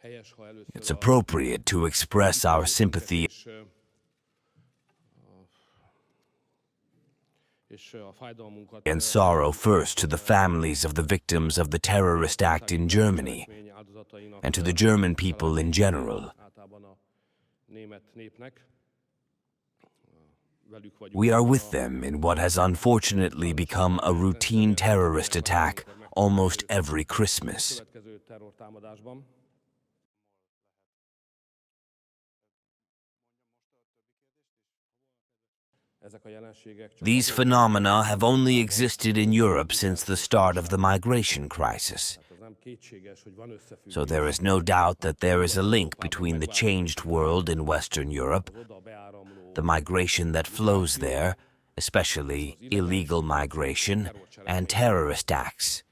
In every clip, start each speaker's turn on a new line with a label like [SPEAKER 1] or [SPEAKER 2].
[SPEAKER 1] It's appropriate to express our sympathy and sorrow first to the families of the victims of the terrorist act in Germany and to the German people in general. We are with them in what has unfortunately become a routine terrorist attack almost every Christmas. These phenomena have only existed in Europe since the start of the migration crisis. So there is no doubt that there is a link between the changed world in Western Europe, the migration that flows there, especially illegal migration, and terrorist acts.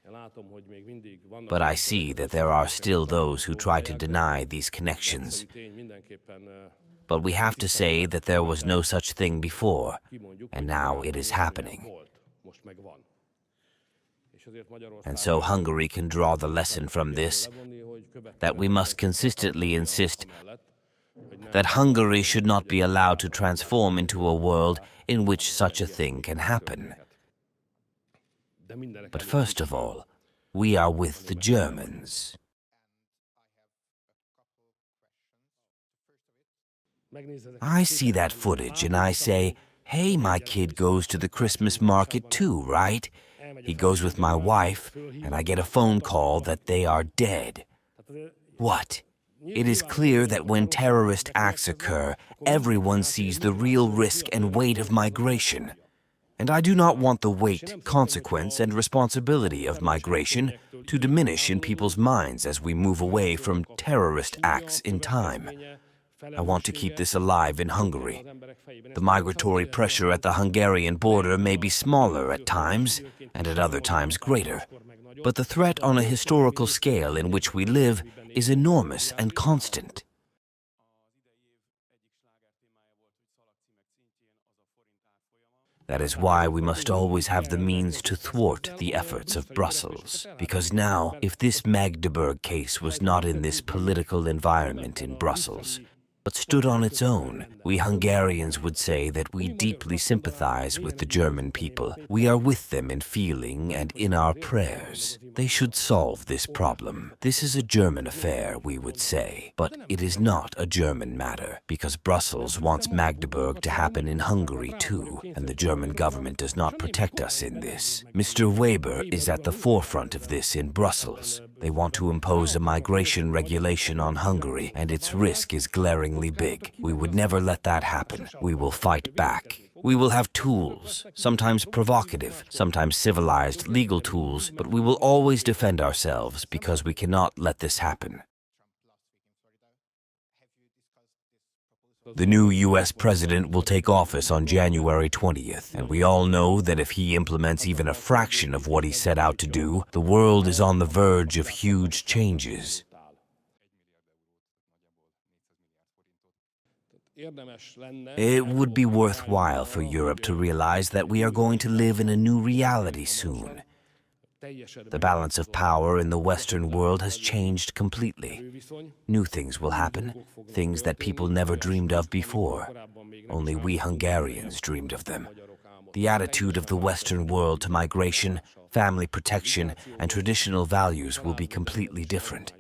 [SPEAKER 1] But I see that there are still those who try to deny these connections. But we have to say that there was no such thing before, and now it is happening. And so Hungary can draw the lesson from this, that we must consistently insist that Hungary should not be allowed to transform into a world in which such a thing can happen. But first of all, we are with the Germans. I see that footage and I say, hey, my kid goes to the Christmas market too, right? He goes with my wife, and I get a phone call that they are dead. What? It is clear that when terrorist acts occur, everyone sees the real risk and weight of migration. And I do not want the weight, consequence, and responsibility of migration to diminish in people's minds as we move away from terrorist acts in time. I want to keep this alive in Hungary. The migratory pressure at the Hungarian border may be smaller at times, and at other times greater. But the threat on a historical scale in which we live is enormous and constant. That is why we must always have the means to thwart the efforts of Brussels. Because now, if this Magdeburg case was not in this political environment in Brussels, but stood on its own, we Hungarians would say that we deeply sympathize with the German people. We are with them in feeling and in our prayers. They should solve this problem. This is a German affair, we would say, but it is not a German matter, because Brussels wants Magdeburg to happen in Hungary too, and the German government does not protect us in this. Mr. Weber is at the forefront of this in Brussels. They want to impose a migration regulation on Hungary, and its risk is glaringly big. We would never let that happen. We will fight back. We will have tools, sometimes provocative, sometimes civilized legal tools, but we will always defend ourselves because we cannot let this happen. The new U.S. president will take office on January 20th, and we all know that if he implements even a fraction of what he set out to do, the world is on the verge of huge changes. It would be worthwhile for Europe to realize that we are going to live in a new reality soon. The balance of power in the Western world has changed completely. New things will happen, things that people never dreamed of before. Only we Hungarians dreamed of them. The attitude of the Western world to migration, family protection, and traditional values will be completely different.